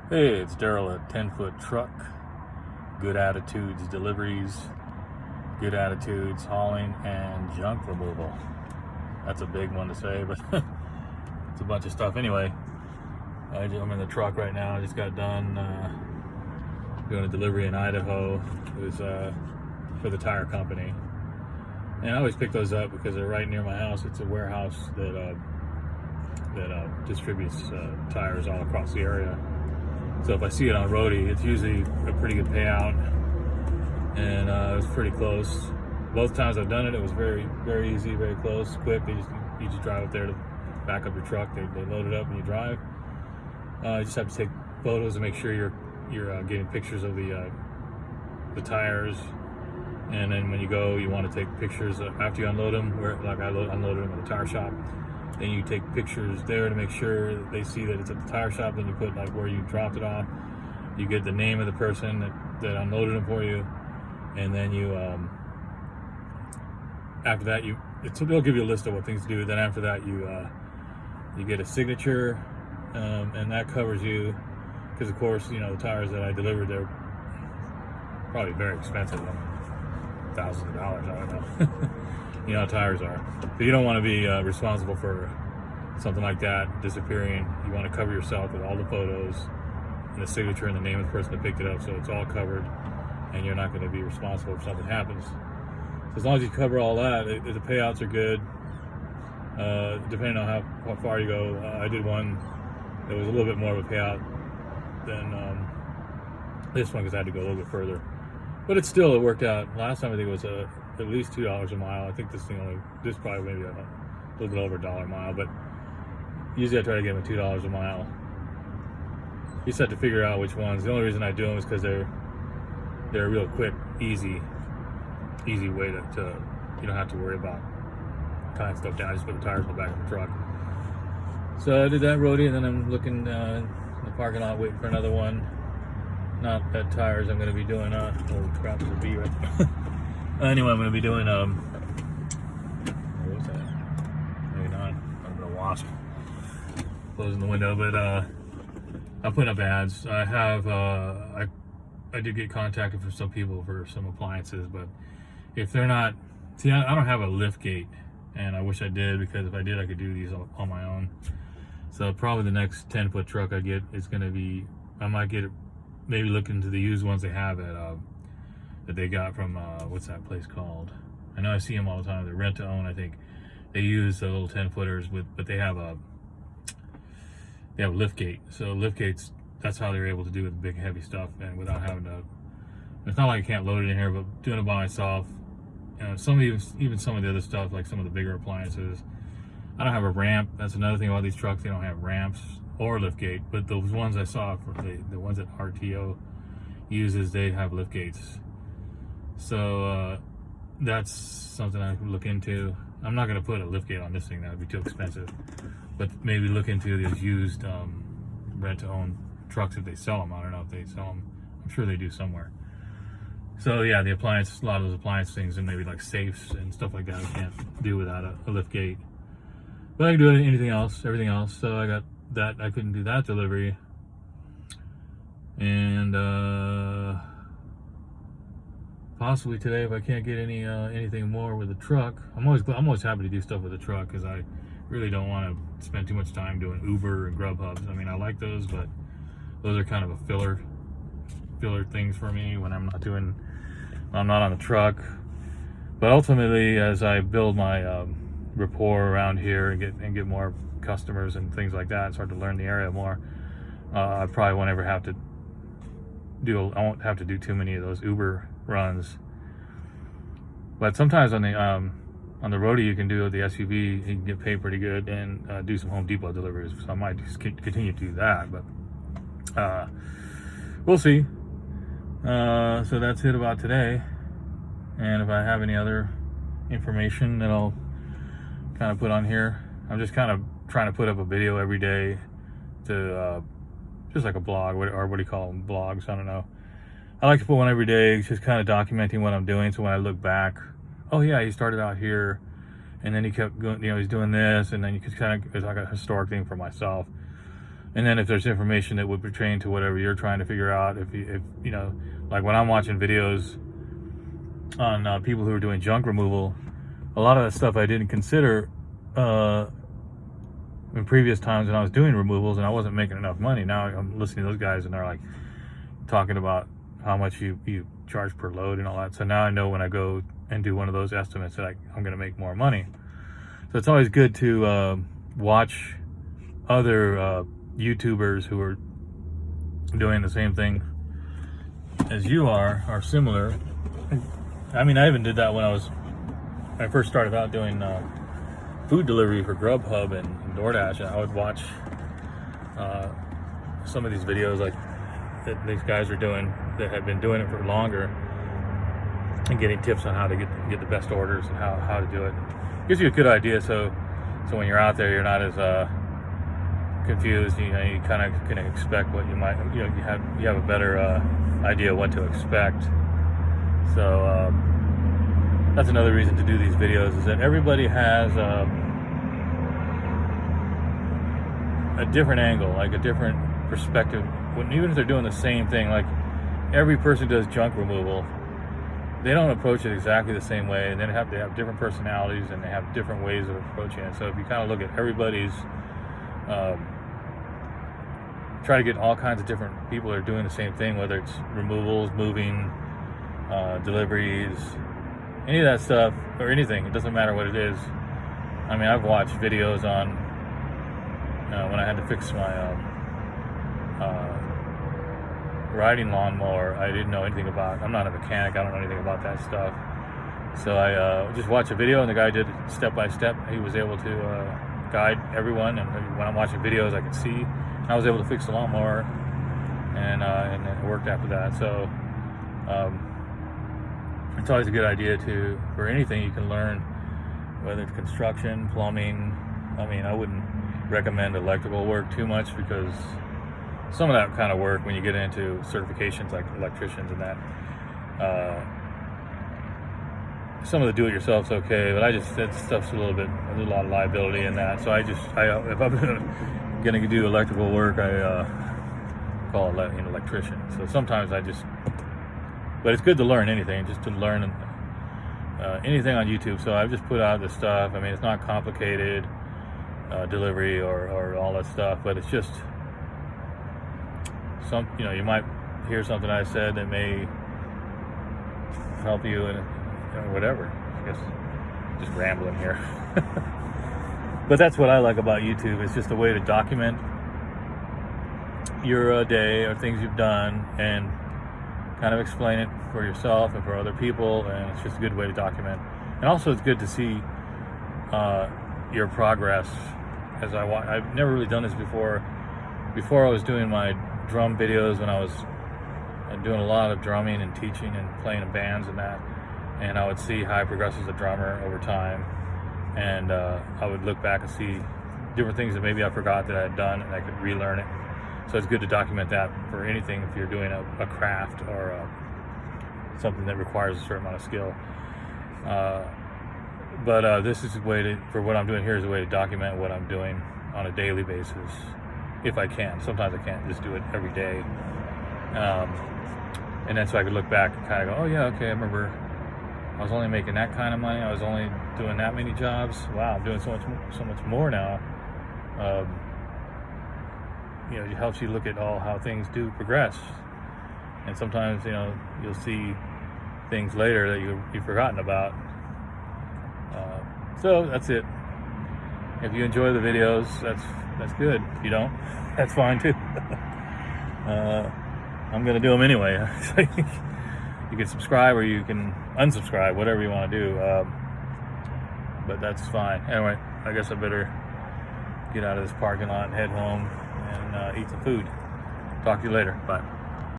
Hey, it's Daryl at 10-Foot Truck. Good attitudes, deliveries, good attitudes, hauling, and junk removal. That's a big one to say, but it's a bunch of stuff. Anyway, I'm in the truck right now. I just got done doing a delivery in Idaho. It was for the tire company. And I always pick those up because they're right near my house. It's a warehouse that distributes tires all across the area. So if I see it on roadie, it's usually a pretty good payout, and it was pretty close. Both times I've done it, it was very, very easy, very close, quick. You just drive up there to back up your truck. They load it up and you drive. You just have to take photos and make sure you're getting pictures of the tires. And then when you go, you want to take pictures after you unload them. Like I unloaded them at the tire shop. Then you take pictures there to make sure they see that it's at the tire shop. Then you put like where you dropped it off. You get the name of the person that unloaded them for you, and then you after that they'll give you a list of what things to do. Then after that you get a signature, and that covers you, because of course the tires that I delivered, they're probably very expensive. I mean, thousands of dollars. I don't know. You know how tires are. So you don't want to be responsible for something like that disappearing. You want to cover yourself with all the photos and the signature and the name of the person that picked it up, so it's all covered, and you're not going to be responsible if something happens. So as long as you cover all that, the payouts are good. Depending on how far you go. I did one that was a little bit more of a payout than this one because I had to go a little bit further. But it worked out. Last time I think it was at least $2 a mile. I think this probably maybe a little bit over $1 a mile, but usually I try to get them $2 a mile. You just have to figure out which ones. The only reason I do them is because they're a real quick, easy way to you don't have to worry about tying stuff down. I just put the tires in the back of the truck. So I did that roadie, and then I'm looking in the parking lot waiting for another one. Not that tires. I'm going to be doing oh crap, there's a bee right anyway, I'm going to be doing what was that? Maybe not. I'm going to wasp closing the window, but I'm putting up ads. I have I did get contacted from some people for some appliances, but if they're not, I don't have a lift gate, and I wish I did, because if I did, I could do these on my own. So probably the next 10-foot truck I get is going to be, I might get it. Maybe look into the used ones they have at that they got from what's that place called? I know I see them all the time. They're rent to own. I think they use the little 10-footers but they have a lift gate. So lift gates, that's how they're able to do with big heavy stuff, and without having to. It's not like I can't load it in here, but doing it by myself. Even some of the other stuff, like some of the bigger appliances, I don't have a ramp. That's another thing about these trucks. They don't have ramps or lift gate, but those ones I saw, for the ones that RTO uses, they have lift gates. So that's something I could look into. I'm not going to put a lift gate on this thing. That would be too expensive. But maybe look into these used rent-to-own trucks if they sell them. I don't know if they sell them. I'm sure they do somewhere. So yeah, a lot of those appliance things, and maybe like safes and stuff like that, I can't do without a lift gate. But I can do everything else. So I got that. I couldn't do that delivery, and possibly today, if I can't get anything more with the truck. I'm always happy to do stuff with the truck, because I really don't want to spend too much time doing Uber and Grubhubs. I mean, I like those, but those are kind of a filler things for me when I'm not on the truck. But ultimately, as I build my rapport around here and get more customers and things like that, and start to learn the area more, I probably won't have to do too many of those Uber runs. But sometimes on the roadie, you can do the SUV, you can get paid pretty good, and do some Home Depot deliveries. So I might just continue to do that, but we'll see. So that's it about today. And if I have any other information that I'll kind of put on here, I'm just kind of trying to put up a video every day to just like a blog, or what do you call them, blogs? I don't know. I like to put one every day, just kind of documenting what I'm doing, so when I look back, oh yeah, he started out here, and then he kept going, he's doing this, and then you could kind of, it's like a historic thing for myself. And then if there's information that would pertain to whatever you're trying to figure out, if you know, like when I'm watching videos on people who are doing junk removal, a lot of that stuff I didn't consider in previous times when I was doing removals and I wasn't making enough money. Now I'm listening to those guys and they're like talking about how much you charge per load and all that. So now I know when I go and do one of those estimates that I'm going to make more money. So it's always good to watch other YouTubers who are doing the same thing as you are similar. I mean, I even did that when I first started out doing food delivery for Grubhub and DoorDash, and I would watch some of these videos like that these guys are doing that have been doing it for longer and getting tips on how to get the best orders and how to do it. Gives you a good idea, so when you're out there, you're not as confused. You know, you kind of can expect what you might. You know, you have a better idea what to expect. So that's another reason to do these videos, is that everybody has a different angle, like a different perspective. Even if they're doing the same thing, like every person does junk removal, they don't approach it exactly the same way, and then they have different personalities and they have different ways of approaching it. So if you kind of look at everybody's, try to get all kinds of different people that are doing the same thing, whether it's removals, moving, deliveries, any of that stuff, or anything, it doesn't matter what it is. I mean, I've watched videos on when I had to fix my riding lawnmower. I didn't know anything about. I'm not a mechanic. I don't know anything about that stuff. So I just watched a video, and the guy did it step by step. He was able to guide everyone, and when I'm watching videos, I could see. I was able to fix the lawnmower, and it worked after that. So it's always a good idea for anything you can learn, whether it's construction, plumbing. I mean, I wouldn't recommend electrical work too much, because some of that kind of work, when you get into certifications like electricians and that, some of the do-it-yourself's okay, but that stuff's a lot of liability in that. So if I'm gonna do electrical work, I call it an electrician. So sometimes but it's good to learn anything, just to learn anything on YouTube. So I've just put out this stuff. I mean, it's not complicated, delivery or all that stuff, but it's just you might hear something I said that may help you in whatever. I guess just rambling here. But that's what I like about YouTube. It's just a way to document your day or things you've done, and kind of explain it for yourself and for other people, and it's just a good way to document. And also it's good to see your progress. I've never really done this before. Before I was doing my drum videos, when I was doing a lot of drumming and teaching and playing in bands and that, and I would see how I progressed as a drummer over time, and I would look back and see different things that maybe I forgot that I had done, and I could relearn it. So it's good to document that for anything if you're doing a craft or something that requires a certain amount of skill. But this is a way for what I'm doing here is a way to document what I'm doing on a daily basis, if I can. Sometimes I can't just do it every day. And then so I could look back and kind of go, oh yeah, okay, I remember I was only making that kind of money. I was only doing that many jobs. Wow, I'm doing so much more now. It helps you look at how things do progress. And sometimes, you'll see things later that you've forgotten about. So that's it. If you enjoy the videos, that's good. If you don't, that's fine too. I'm gonna do them anyway. You can subscribe or you can unsubscribe, whatever you want to do. But that's fine. Anyway, I guess I better get out of this parking lot and head home and eat some food. Talk to you later. Bye.